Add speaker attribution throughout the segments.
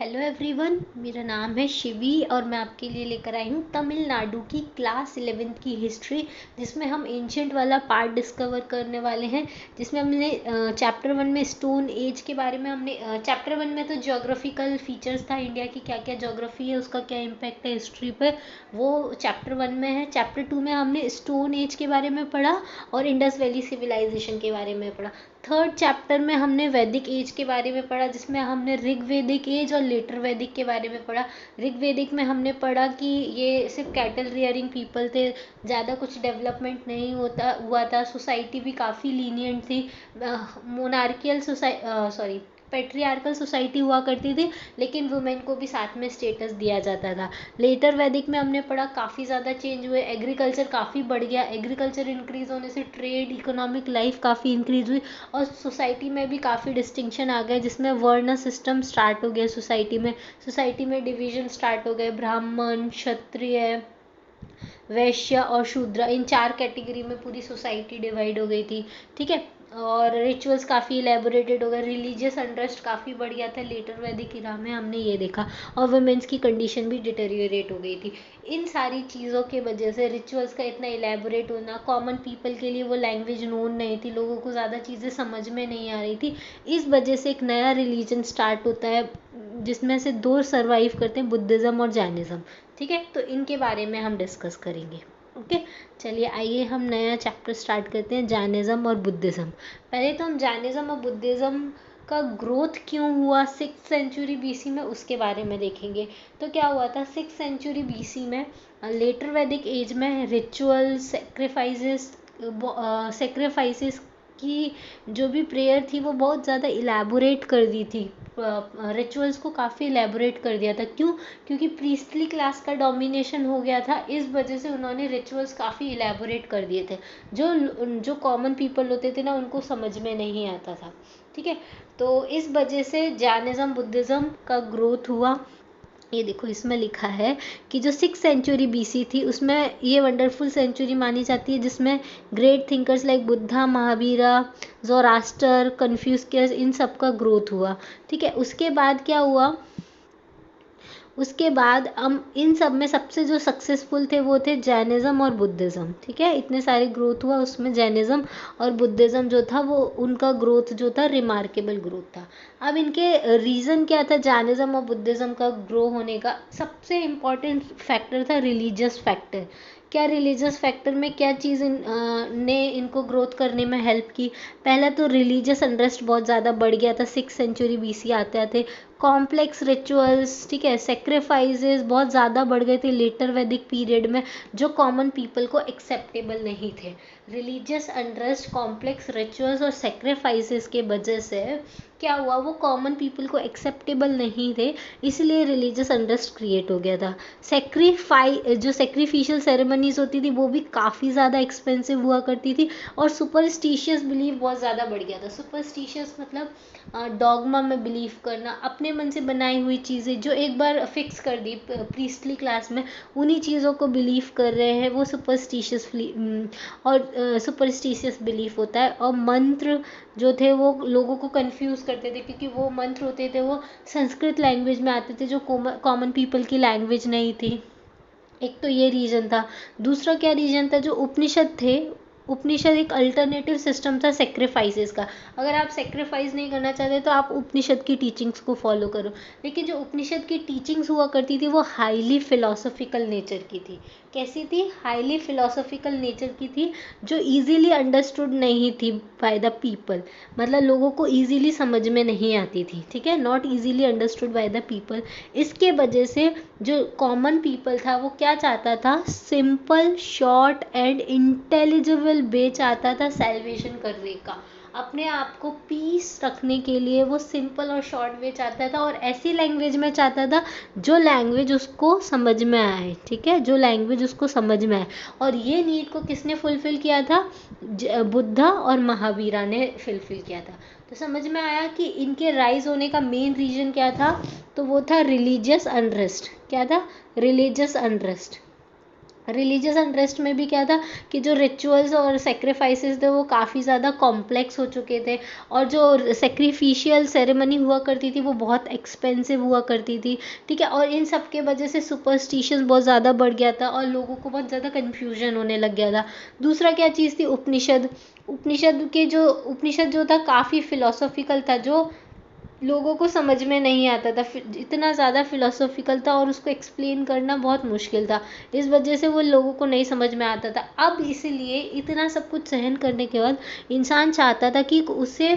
Speaker 1: Hello everyone, मेरा नाम है शिवी और मैं आपके लिए लेकर आई हूँ तमिलनाडु की क्लास 11th की हिस्ट्री, जिसमें हम एंशियंट वाला पार्ट डिस्कवर करने वाले हैं। जिसमें हमने चैप्टर 1 में स्टोन एज के बारे में हमने चैप्टर 1 में तो ज्योग्राफिकल फीचर्स था, इंडिया की क्या क्या ज्योग्राफी है, उसका क्या इम्पैक्ट है हिस्ट्री पर, वो चैप्टर 1 में है। चैप्टर 2 में हमने स्टोन एज के बारे में पढ़ा और इंडस वैली सिविलाइजेशन के बारे में पढ़ा। थर्ड चैप्टर में हमने वैदिक एज के बारे में पढ़ा, जिसमें हमने ऋग वैदिक एज और लेटर वैदिक के बारे में पढ़ा। ऋग वैदिक में हमने पढ़ा कि ये सिर्फ कैटल रियरिंग पीपल थे, ज़्यादा कुछ डेवलपमेंट नहीं हुआ था, सोसाइटी भी काफ़ी लीनियंट थी, मोनार्कियल सॉरी पेट्रियार्कल सोसाइटी हुआ करती थी, लेकिन वुमेन को भी साथ में स्टेटस दिया जाता था। लेटर वैदिक में हमने पढ़ा काफ़ी ज़्यादा चेंज हुए, एग्रीकल्चर काफ़ी बढ़ गया, एग्रीकल्चर इंक्रीज़ होने से ट्रेड इकोनॉमिक लाइफ काफ़ी इंक्रीज़ हुई और सोसाइटी में भी काफ़ी डिस्टिंक्शन आ गए, जिसमें वर्ण सिस्टम स्टार्ट हो गया। सोसाइटी में डिवीजन स्टार्ट हो गए, ब्राह्मण, क्षत्रिय, वैश्य और शूद्र, इन 4 कैटेगरी में पूरी सोसाइटी डिवाइड हो गई थी। ठीक है, और रिचुअल्स काफ़ी इलेबोरेटेड हो गए, रिलीजियस अनरेस्ट काफ़ी बढ़ गया था लेटर वैदिक इरा में, हमने ये देखा। और वुमेन्स की कंडीशन भी डिटेरियोरेट हो गई थी। इन सारी चीज़ों के वजह से रिचुअल्स का इतना इलेबोरेट होना, कॉमन पीपल के लिए वो लैंग्वेज नोन नहीं थी, लोगों को ज़्यादा चीज़ें समझ में नहीं आ रही थी। इस वजह से एक नया रिलीजन स्टार्ट होता है, जिसमें से 2 सर्वाइव करते हैं, बुद्धिज़्म और जैनिज़्म। ठीक है, तो इनके बारे में हम डिस्कस करेंगे। ओके, चलिए आइए हम नया चैप्टर स्टार्ट करते हैं, जैनिज़्म और बुद्धिज़्म। पहले तो हम जैनिज़्म और बुद्धिज़्म का ग्रोथ क्यों हुआ 6th सेंचुरी बीसी में, उसके बारे में देखेंगे। तो क्या हुआ था 6th सेंचुरी बीसी में, लेटर वैदिक एज में रिचुअल सेक्रीफाइसेस की जो भी प्रेयर थी वो बहुत ज़्यादा इलेबोरेट कर दी थी, रिचुअल्स को काफ़ी इलेबोरेट कर दिया था। क्यों? क्योंकि प्रीस्टली क्लास का डोमिनेशन हो गया था, इस वजह से उन्होंने रिचुअल्स काफ़ी इलेबोरेट कर दिए थे, जो कॉमन पीपल होते थे ना, उनको समझ में नहीं आता था। ठीक है, तो इस वजह से जैनिज़्म बुद्धिज़्म का ग्रोथ हुआ। ये देखो इसमें लिखा है कि जो 6th सेंचुरी बीसी थी, उसमें ये वंडरफुल सेंचुरी मानी जाती है, जिसमें great thinkers like Buddha, Mahavira, Zoroaster, Confucius, इन सब का ग्रोथ हुआ। ठीक है, उसके बाद क्या हुआ, उसके बाद हम इन सब में सबसे जो सक्सेसफुल थे वो थे जैनिज़्म और बुद्धिज़्म। ठीक है, इतने सारे ग्रोथ हुआ, उसमें जैनिज़्म और बुद्धिज़्म जो था वो उनका ग्रोथ जो था रिमार्केबल ग्रोथ था। अब इनके रीज़न क्या था जैनिज़्म और बुद्धिज़्म का ग्रो होने का? सबसे इम्पॉर्टेंट फैक्टर था रिलीजियस फैक्टर। क्या रिलीजियस फैक्टर में क्या चीज़ ने इनको ग्रोथ करने में हेल्प की? पहला तो रिलीजियस अनरेस्ट बहुत ज़्यादा बढ़ गया था 6th सेंचुरी बीसी आते आते। कॉम्प्लेक्स रिचुअल्स, ठीक है, सेक्रीफाइसेस बहुत ज़्यादा बढ़ गए थे लेटर वैदिक पीरियड में, जो कॉमन पीपल को एक्सेप्टेबल नहीं थे। रिलीजियस अनरेस्ट, कॉम्प्लेक्स रिचुअल्स और सेक्रीफाइसेस के वजह से क्या हुआ, वो कॉमन पीपल को एक्सेप्टेबल नहीं थे, इसलिए रिलीजियस अनरेस्ट क्रिएट हो गया था। जो सेक्रीफिशियल सेरेमनीज होती थी वो भी काफ़ी ज़्यादा एक्सपेंसिव हुआ करती थी, और सुपरस्टिशियस बिलीव बहुत ज़्यादा बढ़ गया था। सुपरस्टिशियस मतलब डॉगमा में बिलीव करना, अपने मन से बनाई हुई चीज़ें जो एक बार फिक्स कर दी प्रीस्टली क्लास में, उन्हीं चीज़ों को बिलीव कर रहे हैं, वो सुपरस्टिशियस बिलीफ होता है। और मंत्र जो थे वो लोगों को कंफ्यूज करते थे, क्योंकि वो मंत्र होते थे वो संस्कृत लैंग्वेज में आते थे, जो कॉमन पीपल की लैंग्वेज नहीं थी। एक तो ये रीज़न था। दूसरा क्या रीज़न था, जो उपनिषद थे, उपनिषद एक अल्टरनेटिव सिस्टम था सेक्रीफाइसेस का। अगर आप सेक्रीफाइस नहीं करना चाहते तो आप उपनिषद की टीचिंग्स को फॉलो करो, लेकिन जो उपनिषद की टीचिंग्स हुआ करती थी वो हाईली फिलोसॉफिकल नेचर की थी। कैसी थी? हाईली फिलोसॉफिकल नेचर की थी, जो इजीली अंडरस्टूड नहीं थी बाय द पीपल, मतलब लोगों को इजीली समझ में नहीं आती थी। ठीक है, not easily understood by the people. इसके वजह से जो कॉमन पीपल था वो क्या चाहता था, सिंपल, शॉर्ट एंड इंटेलिजिबल वे चाहता था सेल्वेशन करने का। अपने आप को पीस रखने के लिए वो सिंपल और शॉर्ट वे चाहता था, और ऐसी लैंग्वेज में चाहता था जो लैंग्वेज उसको समझ में आए। ठीक है, जो लैंग्वेज उसको समझ में आए। और ये नीड को किसने फुलफिल किया था? बुद्धा और महावीरा ने फुलफिल किया था। तो समझ में आया कि इनके राइज होने का मेन रीजन क्या था, तो वो था रिलीजियस अनरेस्ट। क्या था? Religious unrest. रिलीजियस अनरेस्ट में भी क्या था कि जो रिचुअल्स और सेक्रीफाइसेस थे वो काफ़ी ज़्यादा कॉम्प्लेक्स हो चुके थे, और जो सेक्रीफिशियल सेरेमनी हुआ करती थी वो बहुत एक्सपेंसिव हुआ करती थी, ठीक है। और इन सब के वजह से सुपरस्टिशन बहुत ज़्यादा बढ़ गया था और लोगों को बहुत ज़्यादा कन्फ्यूजन होने लग गया था। दूसरा क्या चीज़ थी, उपनिषद। उपनिषद जो था काफ़ी फिलोसॉफिकल था, जो लोगों को समझ में नहीं आता था, इतना ज़्यादा फिलोसॉफिकल था और उसको एक्सप्लेन करना बहुत मुश्किल था, इस वजह से वो लोगों को नहीं समझ में आता था। अब इसलिए इतना सब कुछ सहन करने के बाद इंसान चाहता था कि उसे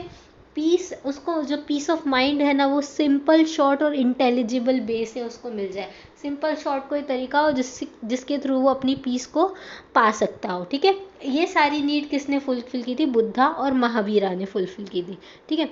Speaker 1: पीस, उसको जो पीस ऑफ माइंड है ना, वो सिंपल शॉर्ट और इंटेलिजिबल वे से उसको मिल जाए। सिंपल शॉर्ट कोई तरीका हो जिसके थ्रू वो अपनी पीस को पा सकता हो, ठीक है। ये सारी नीड किसने फुलफिल की थी, बुद्धा और महावीरा ने फुलफिल की थी, ठीक है।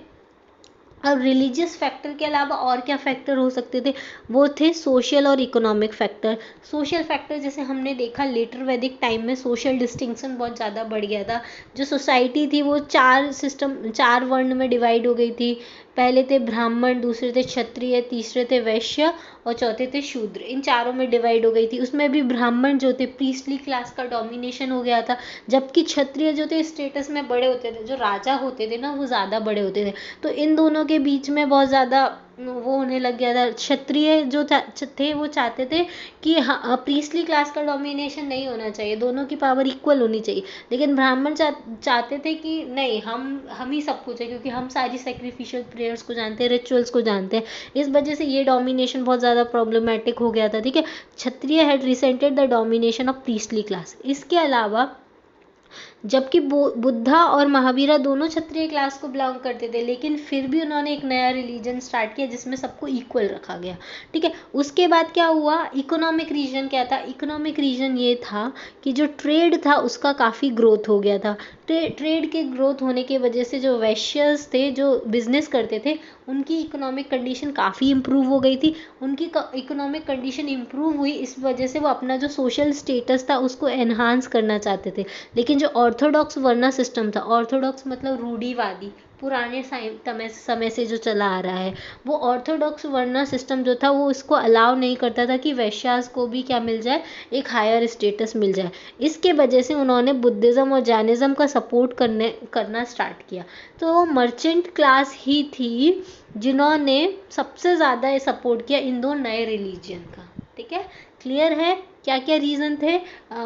Speaker 1: अब रिलीजियस फैक्टर के अलावा और क्या फैक्टर हो सकते थे, वो थे सोशल और इकोनॉमिक फैक्टर। सोशल फैक्टर जैसे हमने देखा लेटर वैदिक टाइम में सोशल डिस्टिंक्शन बहुत ज़्यादा बढ़ गया था। जो सोसाइटी थी वो चार वर्ण में डिवाइड हो गई थी। पहले थे ब्राह्मण, दूसरे थे क्षत्रिय, तीसरे थे वैश्य और चौथे थे शूद्र। इन चारों में डिवाइड हो गई थी। उसमें भी ब्राह्मण जो थे प्रीस्टली क्लास का डोमिनेशन हो गया था, जबकि क्षत्रिय जो थे स्टेटस में बड़े होते थे, जो राजा होते थे ना वो ज़्यादा बड़े होते थे। तो इन दोनों के बीच में बहुत ज़्यादा वो होने लग गया था। क्षत्रिय जो थे वो चाहते थे कि हाँ प्रीस्टली क्लास का डोमिनेशन नहीं होना चाहिए, दोनों की पावर इक्वल होनी चाहिए। लेकिन ब्राह्मण चाहते थे कि नहीं, हम ही सब कुछ है, क्योंकि हम सारी सेक्रीफिशियल प्रेयर्स को जानते हैं, रिचुअल्स को जानते हैं। इस वजह से ये डोमिनेशन बहुत ज़्यादा प्रॉब्लमेटिक हो गया था, ठीक है। Kshatriya had resented the domination of priestly class. इसके अलावा जबकि बुद्धा और महावीरा दोनों क्षत्रिय क्लास को बिलोंग करते थे, लेकिन फिर भी उन्होंने एक नया रिलीजन स्टार्ट किया जिसमें सबको इक्वल रखा गया, ठीक है। उसके बाद क्या हुआ, इकोनॉमिक रीजन क्या था, इकोनॉमिक रीजन ये था कि जो ट्रेड था उसका काफ़ी ग्रोथ हो गया था। ट्रेड के ग्रोथ होने की वजह से जो वैश्यस थे, जो बिजनेस करते थे, उनकी इकोनॉमिक कंडीशन काफ़ी इम्प्रूव हो गई थी। उनकी इकोनॉमिक कंडीशन इम्प्रूव हुई, इस वजह से वो अपना जो सोशल स्टेटस था उसको एनहांस करना चाहते थे। लेकिन जो ऑर्थोडॉक्स वरना सिस्टम था, ऑर्थोडॉक्स मतलब रूढ़िवादी, पुराने समय से जो चला आ रहा है, वो ऑर्थोडॉक्स वरना सिस्टम जो था वो इसको अलाउ नहीं करता था कि वैश्यास को भी क्या मिल जाए, एक हायर स्टेटस मिल जाए। इसके वजह से उन्होंने बुद्धिज़्म और जैनिज़्म का सपोर्ट करना स्टार्ट किया। तो वो मर्चेंट क्लास ही थी जिन्होंने सबसे ज़्यादा सपोर्ट किया इन दो नए रिलीजन का, ठीक है। क्लियर है क्या क्या रीज़न थे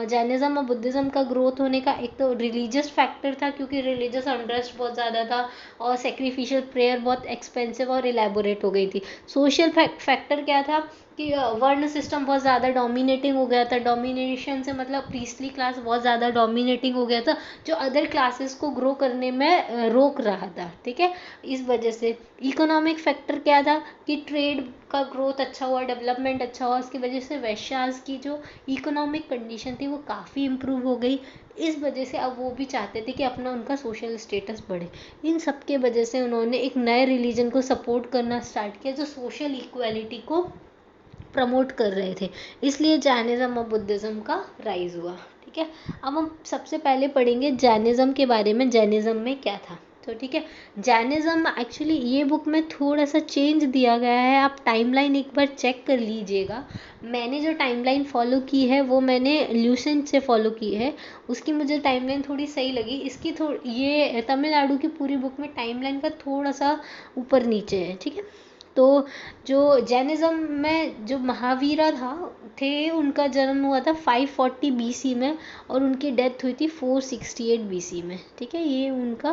Speaker 1: जैनिज़्म और बुद्धिज़्म का ग्रोथ होने का। एक तो रिलीजियस फैक्टर था, क्योंकि रिलीजियस अनरेस्ट बहुत ज़्यादा था और सेक्रीफिशियल प्रेयर बहुत एक्सपेंसिव और इलेबोरेट हो गई थी। सोशल फैक्टर क्या था कि वर्ण सिस्टम बहुत ज़्यादा डोमिनेटिंग हो गया था। डोमिनेशन से मतलब प्रीस्टली क्लास बहुत ज़्यादा डोमिनेटिंग हो गया था, जो अदर क्लासेस को ग्रो करने में रोक रहा था, ठीक है। इस वजह से इकोनॉमिक फैक्टर क्या था कि ट्रेड का ग्रोथ अच्छा हुआ, डेवलपमेंट अच्छा हुआ, उसकी वजह से वैश्यास की जो इकोनॉमिक कंडीशन थी वो काफ़ी इम्प्रूव हो गई। इस वजह से अब वो भी चाहते थे कि अपना उनका सोशल स्टेटस बढ़े। इन सब के वजह से उन्होंने एक नए रिलीजन को सपोर्ट करना स्टार्ट किया जो सोशल इक्वालिटी को प्रमोट कर रहे थे। इसलिए जैनिज़्म और बुद्धिज़्म का राइज हुआ, ठीक है। अब हम सबसे पहले पढ़ेंगे जैनिज़्म के बारे में, जैनिज़्म में क्या था। तो ठीक है, जैनिज़्म एक्चुअली ये बुक में थोड़ा सा चेंज दिया गया है, आप टाइमलाइन एक बार चेक कर लीजिएगा। मैंने जो टाइमलाइन फॉलो की है वो मैंने ल्यूसेंट से फॉलो की है, उसकी मुझे टाइमलाइन थोड़ी सही लगी। इसकी ये तमिलनाडु की पूरी बुक में टाइमलाइन का थोड़ा सा ऊपर नीचे है, ठीक है। तो जो जैनिज़्म में जो महावीरा थे, उनका जन्म हुआ था 540 BC में और उनकी डेथ हुई थी 468 BC में, ठीक है। ये उनका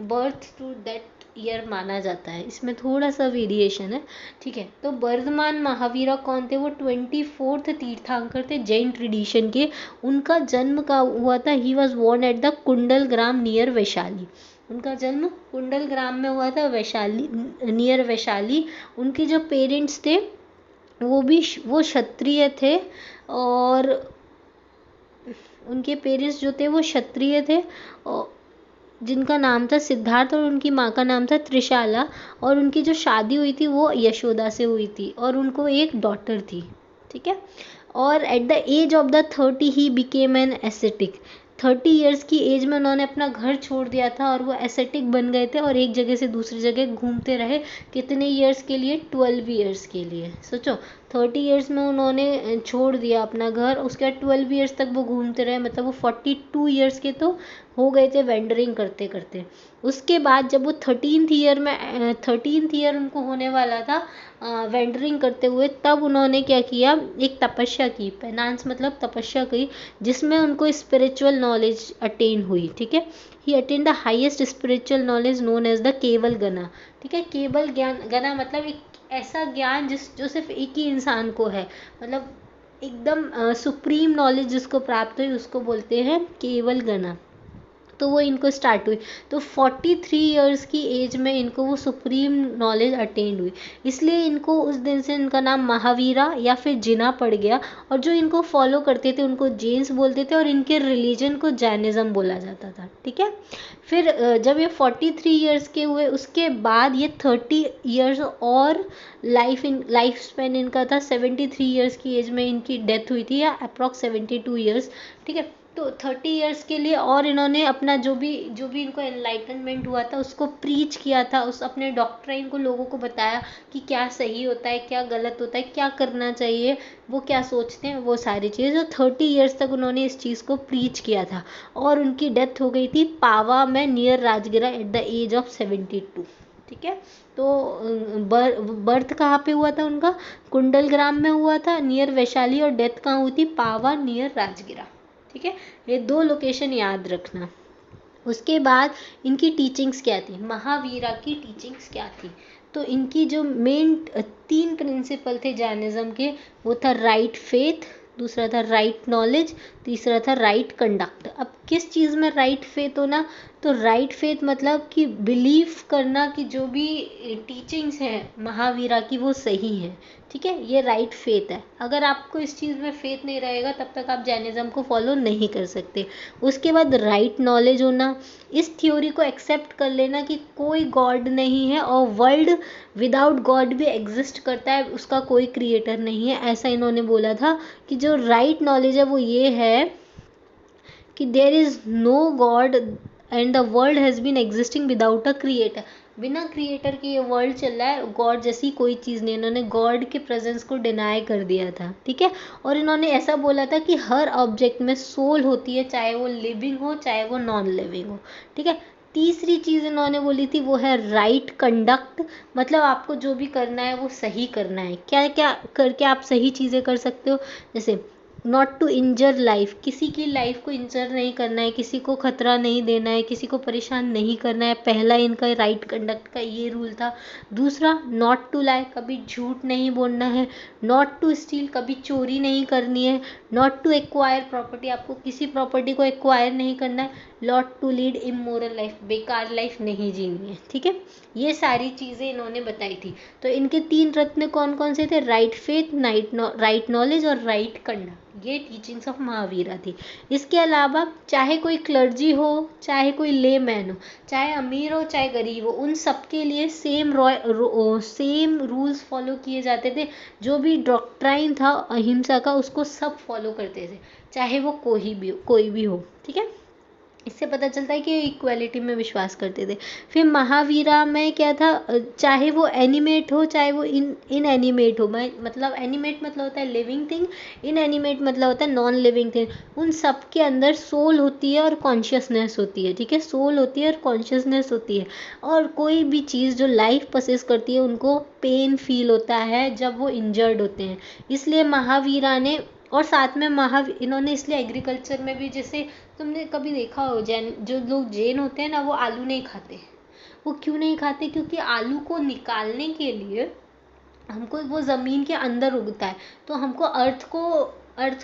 Speaker 1: बर्थ टू डेथ ईयर माना जाता है, इसमें थोड़ा सा वेरिएशन है, ठीक है। तो वर्धमान महावीरा कौन थे, वो 24th तीर्थंकर थे जैन ट्रेडिशन के। उनका जन्म का हुआ था, he was born at the Kundalgram near Vaishali. उनका जन्म कुंडलग्राम में हुआ था, वैशाली नियर वैशाली। उनके जो पेरेंट्स थे वो क्षत्रिय थे, और उनके पेरेंट्स जो थे वो क्षत्रिय थे, और जिनका नाम था सिद्धार्थ, और उनकी माँ का नाम था त्रिशाला। और उनकी जो शादी हुई थी वो यशोदा से हुई थी, और उनको एक डॉटर थी, ठीक है। और at the age of the 30 he became an ascetic. 30 years की एज में उन्होंने अपना घर छोड़ दिया था और वो एसेटिक बन गए थे और एक जगह से दूसरी जगह घूमते रहे। कितने ईयर्स के लिए? 12 ईयर्स के लिए। सोचो, 30 ईयर्स में उन्होंने छोड़ दिया अपना घर, उसके बाद 12 ईयर्स तक वो घूमते रहे, मतलब वो 42 ईयर्स के तो हो गए थे वेंडरिंग करते करते। उसके बाद जब वो 13th ईयर उनको होने वाला था वेंडरिंग करते हुए, तब उन्होंने क्या किया, एक तपस्या की। पेनांस मतलब तपस्या की, जिसमें उनको स्पिरिचुअल नॉलेज अटेन हुई। ठीक है, he attain the highest spiritual knowledge known as the Kevala Jnana. ठीक है, केवल ज्ञान, गना मतलब एक ऐसा ज्ञान जो सिर्फ एक ही इंसान को है, मतलब एकदम सुप्रीम नॉलेज जिसको प्राप्त हुई उसको बोलते हैं केवल गना। तो वो इनको स्टार्ट हुई, तो 43 ईयर्स की एज में इनको वो सुप्रीम नॉलेज अटेंड हुई, इसलिए इनको उस दिन से इनका नाम महावीरा या फिर जिना पड़ गया। और जो इनको फॉलो करते थे उनको जैन्स बोलते थे और इनके रिलीजन को जैनिज्म बोला जाता था। ठीक है, फिर जब ये 43 ईयर्स के हुए उसके बाद ये 30 ईयर्स और लाइफ स्पेन इनका था। 73 ईयर्स की एज में इनकी डेथ हुई थी, या अप्रॉक्स 72 ईयर्स। ठीक है, तो 30 ईयर्स के लिए और इन्होंने अपना जो भी इनको एनलाइटनमेंट हुआ था उसको प्रीच किया था, उस अपने डॉक्ट्राइन को लोगों को बताया कि क्या सही होता है, क्या गलत होता है, क्या करना चाहिए, वो क्या सोचते हैं, वो सारी चीज़। तो 30 ईयर्स तक उन्होंने इस चीज़ को प्रीच किया था और उनकी डेथ हो गई थी पावा में नियर राजगिरा एट द एज ऑफ 72। ठीक है, तो बर्थ कहाँ पे हुआ था उनका? कुंडलग्राम में हुआ था नियर वैशाली, और डेथ कहाँ हुई थी? पावा नियर राजगिरा। ठीक है, ये 2 लोकेशन याद रखना। उसके बाद इनकी टीचिंग्स क्या थी, महावीरा की टीचिंग्स क्या थी? तो इनकी जो मेन 3 प्रिंसिपल थे जैनिज्म के, वो था राइट फेथ, दूसरा था राइट नॉलेज, तीसरा था राइट कंडक्ट। अब किस चीज़ में राइट फेथ होना? तो राइट फेथ मतलब कि बिलीव करना कि जो भी टीचिंग्स हैं महावीरा की वो सही है। ठीक है, ये राइट फेथ है। अगर आपको इस चीज़ में फेथ नहीं रहेगा तब तक आप जैनिज्म को फॉलो नहीं कर सकते। उसके बाद राइट नॉलेज होना, इस थ्योरी को एक्सेप्ट कर लेना कि कोई गॉड नहीं है और वर्ल्ड विदाउट गॉड भी एग्जिस्ट करता है, उसका कोई क्रिएटर नहीं है, ऐसा इन्होंने बोला था। कि जो राइट नॉलेज है वो ये है कि there is no God and the world has been existing without a creator. बिना क्रिएटर के ये वर्ल्ड चल रहा है, गॉड जैसी कोई चीज़ नहीं। इन्होंने गॉड के प्रेजेंस को डिनाई कर दिया था। ठीक है, और इन्होंने ऐसा बोला था कि हर ऑब्जेक्ट में सोल होती है, चाहे वो लिविंग हो चाहे वो नॉन लिविंग हो। ठीक है, तीसरी चीज़ इन्होंने बोली थी वो है राइट कंडक्ट, मतलब आपको जो भी करना है वो सही करना है। क्या क्या करके आप सही चीज़ें कर सकते हो? जैसे नॉट टू इंजर लाइफ, किसी की लाइफ को इंजर नहीं करना है, किसी को खतरा नहीं देना है, किसी को परेशान नहीं करना है। पहला इनका राइट कंडक्ट का ये रूल था। दूसरा नॉट टू लाई, कभी झूठ नहीं बोलना है। नॉट टू स्टील, कभी चोरी नहीं करनी है। नॉट टू एक्वायर प्रॉपर्टी, आपको किसी प्रॉपर्टी को एक्वायर नहीं करना है। Not to lead immoral life, बेकार लाइफ नहीं जीनी है। ठीक है, ये सारी चीज़ें इन्होंने बताई थी। तो इनके 3 रत्न कौन कौन से थे? राइट फेथ, राइट नॉलेज और राइट कंडक्ट। ये टीचिंग्स ऑफ महावीरा थी। इसके अलावा चाहे कोई क्लर्जी हो, चाहे कोई ले मैन हो, चाहे अमीर हो चाहे गरीब हो, उन सबके लिए सेम रूल्स फॉलो किए जाते थे। जो भी डॉक्ट्राइन था अहिंसा का उसको सब फॉलो करते थे, चाहे वो कोई भी हो। ठीक है, इससे पता चलता है कि इक्वालिटी में विश्वास करते थे। फिर महावीरा में क्या था, चाहे वो एनिमेट हो चाहे वो इन एनिमेट हो, मतलब एनिमेट मतलब होता है लिविंग थिंग, इन एनिमेट मतलब होता है नॉन लिविंग थिंग, उन सब के अंदर सोल होती है और कॉन्शियसनेस होती है। ठीक है, सोल होती है और कॉन्शियसनेस होती है। और कोई भी चीज़ जो लाइफ पसेस करती है उनको पेन फील होता है जब वो इंजर्ड होते हैं। इसलिए महावीरा ने, और साथ में इन्होंने इसलिए एग्रीकल्चर में भी, जैसे तुमने कभी देखा हो जो लोग जैन होते हैं ना, वो आलू नहीं खाते। वो क्यों नहीं खाते? क्योंकि आलू को निकालने के लिए हमको वो ज़मीन के अंदर उगता है, तो हमको अर्थ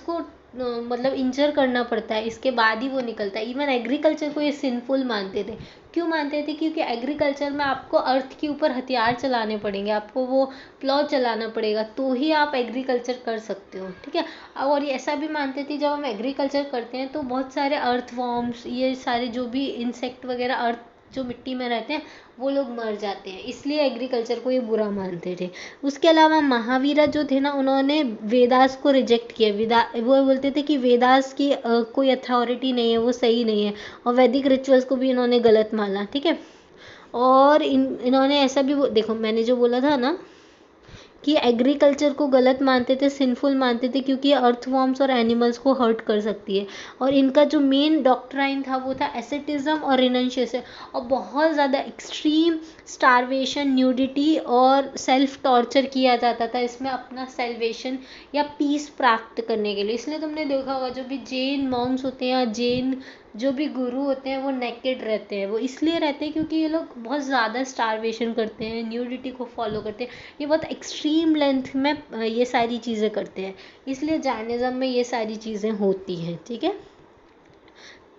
Speaker 1: को मतलब इंजर करना पड़ता है, इसके बाद ही वो निकलता है। इवन एग्रीकल्चर को ये सिंफुल मानते थे। क्यों मानते थे? क्योंकि एग्रीकल्चर में आपको अर्थ के ऊपर हथियार चलाने पड़ेंगे, आपको वो प्लॉ चलाना पड़ेगा, तो ही आप एग्रीकल्चर कर सकते हो। ठीक है, और ये ऐसा भी मानते थे जब हम एग्रीकल्चर करते हैं तो बहुत सारे अर्थ वॉर्म्स, ये सारे जो भी इंसेक्ट वगैरह अर्थ जो मिट्टी में रहते हैं वो लोग मर जाते हैं, इसलिए एग्रीकल्चर को ये बुरा मानते थे। उसके अलावा महावीरा जो थे ना, उन्होंने वेदास को रिजेक्ट किया। वो बोलते थे कि वेदास की कोई अथॉरिटी नहीं है, वो सही नहीं है, और वैदिक रिचुअल्स को भी इन्होंने गलत माना, ठीक है। और इन्होंने ऐसा भी देखो, मैंने जो बोला था ना कि एग्रीकल्चर को गलत मानते थे, सिंफुल मानते थे, क्योंकि अर्थवॉर्म्स और एनिमल्स को हर्ट कर सकती है। और इनका जो मेन डॉक्ट्राइन था वो था एसेटिज्म और रिनंशिएशन, और बहुत ज़्यादा एक्सट्रीम स्टारवेशन, न्यूडिटी और सेल्फ टॉर्चर किया जाता था इसमें अपना सेल्वेशन या पीस प्राप्त करने के लिए। इसलिए तुमने देखा होगा जो भी जैन मॉन्क्स होते हैं या जैन जो भी गुरु होते हैं वो नेकेड रहते हैं। वो इसलिए रहते हैं क्योंकि ये लोग बहुत ज़्यादा स्टारवेशन करते हैं, न्यूडिटी को फॉलो करते हैं, ये बहुत एक्सट्रीम लेंथ में ये सारी चीज़ें करते हैं, इसलिए जैनिज़्म में ये सारी चीज़ें होती हैं, ठीक है।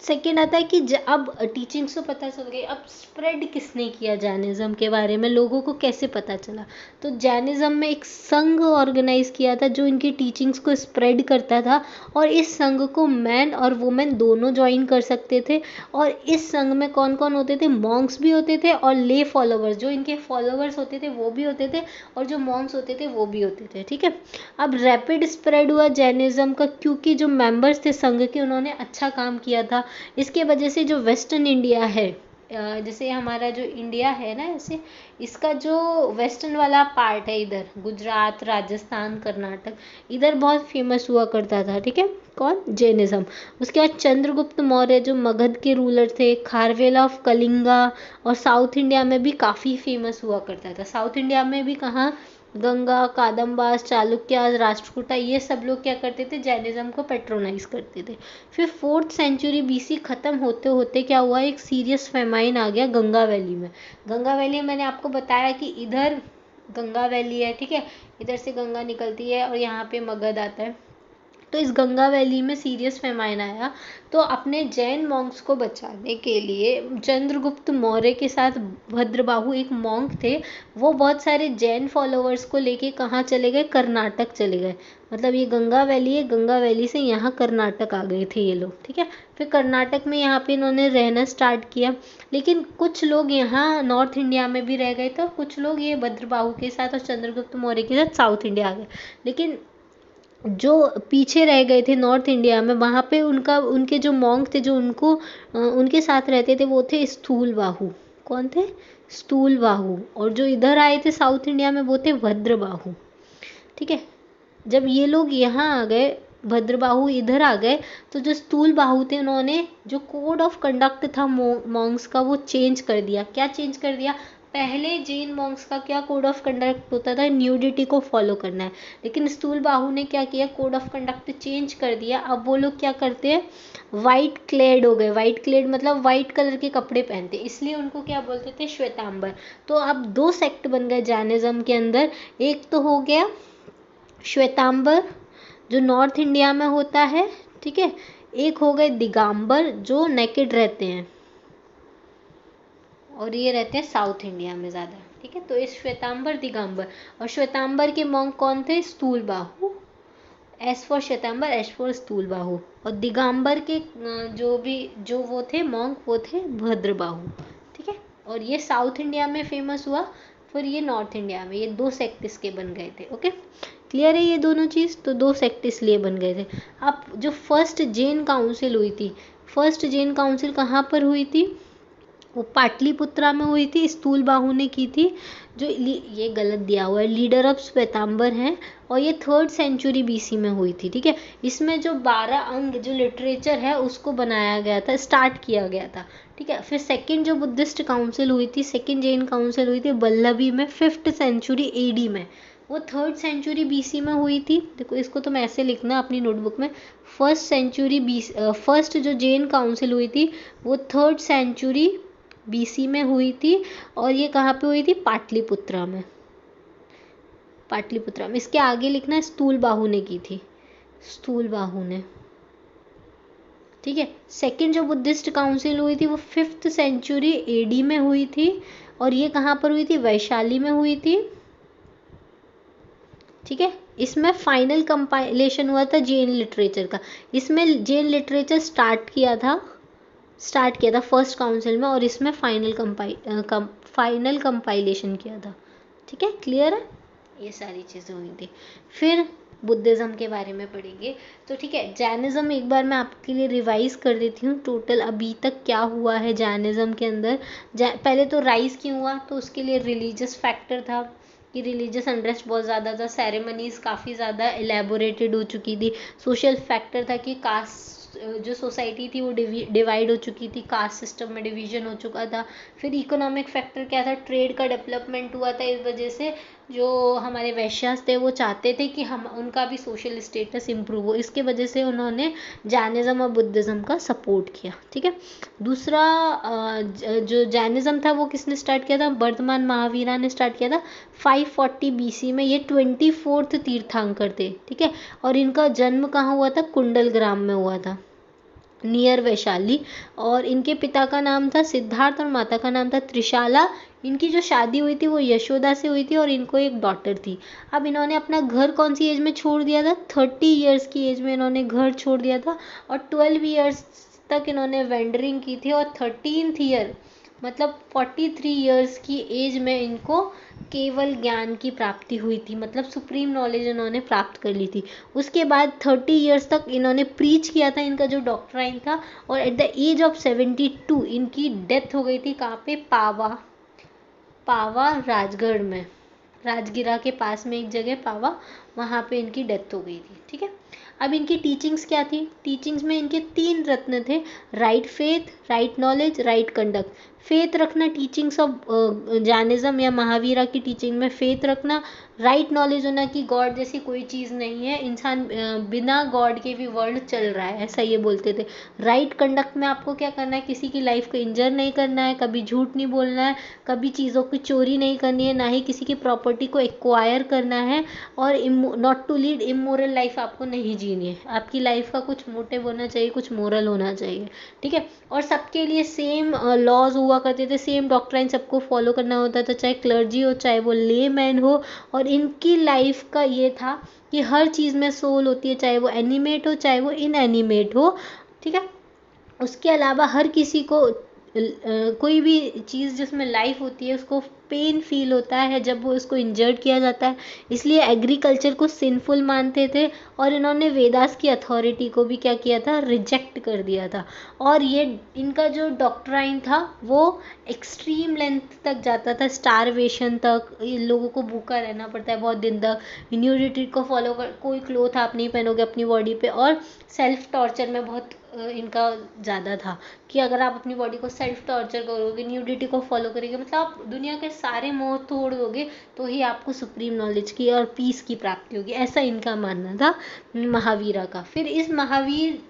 Speaker 1: सेकेंड आता है कि अब टीचिंग्स तो पता चल गई, अब स्प्रेड किसने किया जैनिज़्म के बारे में, लोगों को कैसे पता चला। तो जैनिज़्म में एक संघ ऑर्गेनाइज किया था जो इनकी टीचिंग्स को स्प्रेड करता था, और इस संघ को मैन और वुमेन दोनों ज्वाइन कर सकते थे। और इस संघ में कौन कौन होते थे, मॉन्क्स भी होते थे और ले फॉलोवर्स, जो इनके फॉलोवर्स होते थे वो भी होते थे, और जो मॉन्क्स होते थे वो भी होते थे, ठीक है। अब रैपिड स्प्रेड हुआ जैनिज़्म का, क्योंकि जो मेंबर्स थे संघ के उन्होंने अच्छा काम किया था। इसके वजह से जो वेस्टर्न इंडिया है, जैसे हमारा जो इंडिया है ना, ऐसे इसका जो वेस्टर्न वाला पार्ट है, इधर गुजरात, राजस्थान, कर्नाटक, इधर बहुत फेमस हुआ करता था, ठीक है, कौन, जैनिज्म। उसके बाद चंद्रगुप्त मौर्य जो मगध के रूलर थे, खारवेला ऑफ कलिंगा, और साउथ इंडिया में भी काफ़ी फेमस हुआ करता था। साउथ इंडिया में भी कहाँ, गंगा, कादम्बास, चालुक्य, राष्ट्रकूटा, ये सब लोग क्या करते थे, जैनिज्म को पेट्रोनाइज करते थे। फिर 4th सेंचुरी BC ख़त्म होते होते क्या हुआ, एक सीरियस फेमाइन आ गया गंगा वैली में। गंगा वैली मैंने आपको बताया कि इधर गंगा वैली है, ठीक है, इधर से गंगा निकलती है और यहाँ पे मगध आता है। तो इस गंगा वैली में सीरियस फेमाइन आया, तो अपने जैन मॉन्क्स को बचाने के लिए चंद्रगुप्त मौर्य के साथ भद्रबाहु एक मॉन्क थे, वो बहुत सारे जैन फॉलोअर्स को लेके कहाँ चले गए, कर्नाटक चले गए। मतलब ये गंगा वैली है, गंगा वैली से यहाँ कर्नाटक आ गए थे ये लोग, ठीक है। फिर कर्नाटक में यहाँ पे इन्होंने रहना स्टार्ट किया, लेकिन कुछ लोग यहाँ नॉर्थ इंडिया में भी रह गए थे, और कुछ लोग ये भद्रबाहु के साथ और चंद्रगुप्त मौर्य के साथ साउथ इंडिया आ गए। लेकिन जो पीछे रह गए थे नॉर्थ इंडिया में, वहाँ पे उनके जो मॉन्क थे जो उनके साथ रहते थे वो थे स्थूलबाहु। कौन थे, स्थूलबाहु। और जो इधर आए थे साउथ इंडिया में वो थे भद्रबाहु, ठीक है। जब ये लोग यहाँ आ गए, भद्रबाहु इधर आ गए, तो जो स्थूलबाहु थे उन्होंने जो कोड ऑफ कंडक्ट था मॉन्क्स का वो चेंज कर दिया। क्या चेंज कर दिया, पहले जैन मॉन्क्स का क्या कोड ऑफ कंडक्ट होता था, न्यूडिटी को फॉलो करना है, लेकिन स्थूलबाहु ने क्या किया, कोड ऑफ कंडक्ट चेंज कर दिया। अब वो लोग क्या करते हैं, वाइट क्लेड हो गए। वाइट क्लेड मतलब वाइट कलर के कपड़े पहनते, इसलिए उनको क्या बोलते थे, श्वेतांबर। तो अब 2 सेक्ट बन गए जैनिज्म के अंदर, एक तो हो गया श्वेतांबर जो नॉर्थ इंडिया में होता है, ठीक है, एक हो गए दिगंबर जो नेकेड रहते हैं, और ये रहते हैं साउथ इंडिया में ज़्यादा, ठीक है। तो इस श्वेतांबर, दिगंबर, और श्वेतांबर के मॉन्क कौन थे, Sthulabahu. As for Shvetambar, as for Sthulabahu. और दिगंबर के जो वो थे मॉन्क, वो थे भद्रबाहु, ठीक है। और ये साउथ इंडिया में फेमस हुआ, फिर ये नॉर्थ इंडिया में, ये 2 सेक्ट इसके बन गए थे, ओके। क्लियर है ये दोनों चीज़, तो 2 सेक्ट इसलिए बन गए थे। अब जो फर्स्ट जैन काउंसिल हुई थी, फर्स्ट जैन काउंसिल कहाँ पर हुई थी, वो पाटलिपुत्रा में हुई थी, स्थूलबाहु ने की थी। जो ये गलत दिया हुआ है, लीडर ऑफ श्वेतांबर हैं, और ये 3rd सेंचुरी BC में हुई थी, ठीक है। इसमें जो 12 अंग जो लिटरेचर है उसको बनाया गया था, स्टार्ट किया गया था, ठीक है। फिर सेकंड जो बुद्धिस्ट काउंसिल हुई थी, सेकंड जैन काउंसिल हुई थी वल्लभी में 5th सेंचुरी AD में, वो 3rd सेंचुरी BC में हुई थी। देखो इसको तुम ऐसे लिखना अपनी नोटबुक में, फर्स्ट जो जैन काउंसिल हुई थी वो 3rd सेंचुरी BC में हुई थी, और ये कहाँ पे हुई थी, पाटलिपुत्रा में, पाटलिपुत्रा में। इसके आगे लिखना है स्थूलबाहु ने की थी, स्थूलबाहु ने, ठीक है। सेकंड जो बुद्धिस्ट काउंसिल हुई थी वो 5th सेंचुरी AD में हुई थी, और ये कहाँ पर हुई थी, वैशाली में हुई थी, ठीक है। इसमें फाइनल कंपाइलेशन हुआ था जैन लिटरेचर का। इसमें जैन लिटरेचर स्टार्ट किया था स्टार्ट किया था फर्स्ट काउंसिल में, और इसमें फाइनल कंपाइलेशन किया था। ठीक है, क्लियर है, ये सारी चीज़ें हुई थी। फिर बुद्धिज़्म के बारे में पढ़ेंगे। तो ठीक है, जैनिज़्म एक बार मैं आपके लिए रिवाइज कर देती हूँ टोटल अभी तक क्या हुआ है जैनिज़्म के अंदर। पहले तो राइज क्यों हुआ, तो उसके लिए रिलीजियस फैक्टर था कि रिलीजियस अनरेस्ट बहुत ज़्यादा था, सेरेमनीज काफ़ी ज़्यादा एलेबोरेटेड हो चुकी थी। सोशल फैक्टर था कि कास्ट जो सोसाइटी थी वो डिवाइड हो चुकी थी, कास्ट सिस्टम में डिवीजन हो चुका था। फिर इकोनॉमिक फैक्टर क्या था, ट्रेड का डेवलपमेंट हुआ था, इस वजह से जो हमारे वैश्यास थे वो चाहते थे कि हम उनका भी सोशल स्टेटस इम्प्रूव हो, इसके वजह से उन्होंने जैनिज़्म और बुद्धिज़्म का सपोर्ट किया। ठीक है, दूसरा जो जैनिज़्म था वो किसने स्टार्ट किया था, वर्धमान महावीरा ने स्टार्ट किया था 540 BC में। ये 24th तीर्थंकर थे। ठीक है, और इनका जन्म कहाँ हुआ था, कुंडलग्राम में हुआ था, नियर वैशाली। और इनके पिता का नाम था सिद्धार्थ और माता का नाम था त्रिशाला। इनकी जो शादी हुई थी वो यशोदा से हुई थी और इनको एक डॉटर थी। अब इन्होंने अपना घर कौन सी एज में छोड़ दिया था, 30 ईयर्स की एज में इन्होंने घर छोड़ दिया था, और 12 ईयर्स तक इन्होंने वेंडरिंग की थी, और 13th ईयर मतलब 43 ईयर्स की एज में इनको केवल ज्ञान की प्राप्ति हुई थी, मतलब सुप्रीम नॉलेज इन्होंने प्राप्त कर ली थी। उसके बाद 30 ईयर्स तक इन्होंने प्रीच किया था इनका जो डॉक्ट्राइन था, और एट द एज ऑफ 72 इनकी डेथ हो गई थी। कहाँ पे, पावा राजगढ़ में, राजगिरा के पास में एक जगह पावा, वहाँ पे इनकी डेथ हो गई थी। ठीक है, अब इनकी टीचिंग्स क्या थी, टीचिंग्स में इनके 3 रत्न थे, right faith, right knowledge, right conduct. Faith रखना टीचिंग्स ऑफ जैनिज्म या महावीरा की टीचिंग में फेथ रखना, राइट नॉलेज होना कि गॉड जैसी कोई चीज़ नहीं है, इंसान बिना गॉड के भी वर्ल्ड चल रहा है, ऐसा ये बोलते थे। राइट कंडक्ट में आपको क्या करना है, किसी की लाइफ को इंजर नहीं करना है, कभी झूठ नहीं बोलना है, कभी चीज़ों की चोरी नहीं करनी है, ना ही किसी की प्रॉपर्टी को एक्वायर करना है, और not to lead immoral life आपको नहीं जीनी है। आपकी लाइफ का कुछ मोटिव होना चाहिए, कुछ मोरल होना चाहिए। ठीक है, और सबके लिए सेम लॉज हुआ करते थे, सेम डॉक्ट्राइन सबको फॉलो करना होता था, चाहे क्लर्जी हो चाहे वो ले मैन हो। और इनकी लाइफ का ये था कि हर चीज़ में सोल होती है, चाहे वो एनिमेट हो चाहे वो इनएनिमेट हो। ठीक है, उसके अलावा हर किसी को कोई भी चीज़ जिसमें लाइफ होती है उसको पेन फील होता है जब वो उसको इंजर्ड किया जाता है, इसलिए एग्रीकल्चर को सिंफुल मानते थे। और इन्होंने वेदास की अथॉरिटी को भी क्या किया था, रिजेक्ट कर दिया था। और ये इनका जो डॉक्ट्राइन था वो एक्सट्रीम लेंथ तक जाता था, स्टारवेशन तक, इन लोगों को भूखा रहना पड़ता है बहुत दिन तक, न्यूडिटी को फॉलो कर, कोई क्लोथ आप नहीं पहनोगे अपनी बॉडी पे, और सेल्फ टॉर्चर में बहुत इनका ज़्यादा था कि अगर आप अपनी बॉडी को सेल्फ टॉर्चर करोगे, न्यूडिटी को फॉलो करोगे, मतलब आप दुनिया के सारे मोह तोड़ दोगे, तो ही आपको सुप्रीम नॉलेज की और पीस की प्राप्ति होगी, ऐसा इनका मानना था महावीरा का। फिर इस महावीर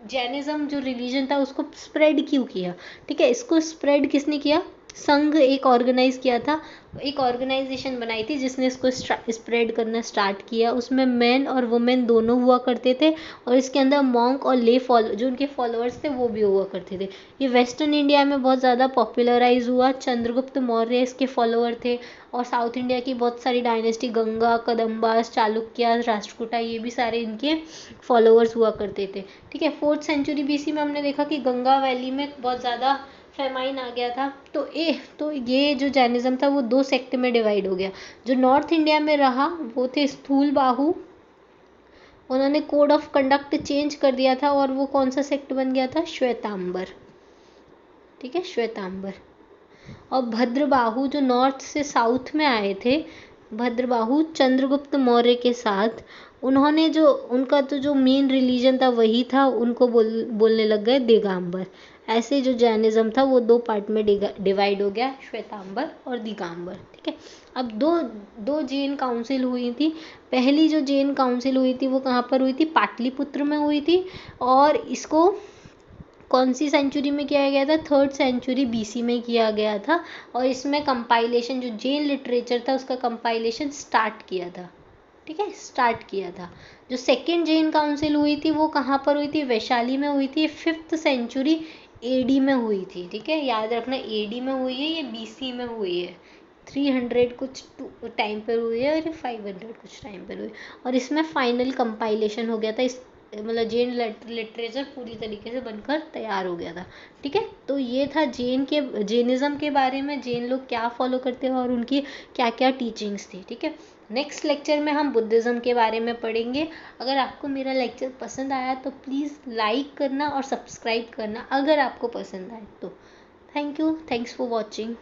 Speaker 1: जैनिज्म जो रिलीजन था उसको स्प्रेड क्यों किया, ठीक है, इसको स्प्रेड किसने किया, संघ एक ऑर्गेनाइज किया था, एक ऑर्गेनाइजेशन बनाई थी जिसने इसको स्प्रेड करना स्टार्ट किया। उसमें मेन और वुमेन दोनों हुआ करते थे, और इसके अंदर मॉन्क और ले फॉलो जो उनके फॉलोअर्स थे वो भी हुआ करते थे। ये वेस्टर्न इंडिया में बहुत ज़्यादा पॉपुलराइज हुआ, चंद्रगुप्त मौर्य इसके फॉलोअर थे, और साउथ इंडिया की बहुत सारी डायनेस्टी, गंगा, कदम्बास, चालुक्य, राष्ट्रकूटा, ये भी सारे इनके फॉलोअर्स हुआ करते थे। ठीक है, 4th सेंचुरी BC में हमने देखा कि गंगा वैली में बहुत ज़्यादा फेमाइन आ गया था, तो ये जो जैनिज्म था वो 2 सेक्ट में डिवाइड हो गया। जो नॉर्थ इंडिया में रहा वो थे स्थूल बाहु, उन्होंने कोड ऑफ कंडक्ट चेंज कर दिया था, और वो कौन सा सेक्ट बन गया था, श्वेतांबर। ठीक है, श्वेतांबर। और भद्रबाहु जो नॉर्थ से साउथ में आए थे, भद्रबाहु चंद्रगुप्त मौर्य के साथ, उन्होंने जो उनका तो जो मेन रिलीजन था वही था, उनको बोलने लग गए दिगंबर। ऐसे जो जैनिज्म था वो 2 पार्ट में डिवाइड हो गया, श्वेतांबर और दिगंबर। ठीक है, अब दो जैन काउंसिल हुई थी। पहली जो जैन काउंसिल हुई थी वो कहाँ पर हुई थी, पाटलिपुत्र में हुई थी, और इसको कौन सी सेंचुरी में किया गया था, 3rd सेंचुरी BC में किया गया था। और इसमें कंपाइलेशन जो जैन लिटरेचर था उसका कंपाइलेशन स्टार्ट किया था। ठीक है, स्टार्ट किया था। जो सेकेंड जैन काउंसिल हुई थी वो कहाँ पर हुई थी, वैशाली में हुई थी, 5th सेंचुरी AD में हुई थी। ठीक है, याद रखना AD में हुई है, ये BC में हुई है, 300 कुछ टाइम पर हुई है, और 500 कुछ टाइम पर हुई, और इसमें फाइनल कंपाइलेशन हो गया था। इस मतलब जैन लिटरेचर पूरी तरीके से बनकर तैयार हो गया था। ठीक है, तो ये था जैनिज्म के बारे में, जैन लोग क्या फॉलो करते हैं और उनकी क्या क्या टीचिंग्स थी। ठीक है, नेक्स्ट लेक्चर में हम बुद्धिज़्म के बारे में पढ़ेंगे। अगर आपको मेरा लेक्चर पसंद आया तो प्लीज़ लाइक करना और सब्सक्राइब करना अगर आपको पसंद आए तो। Thank you, thanks for watching.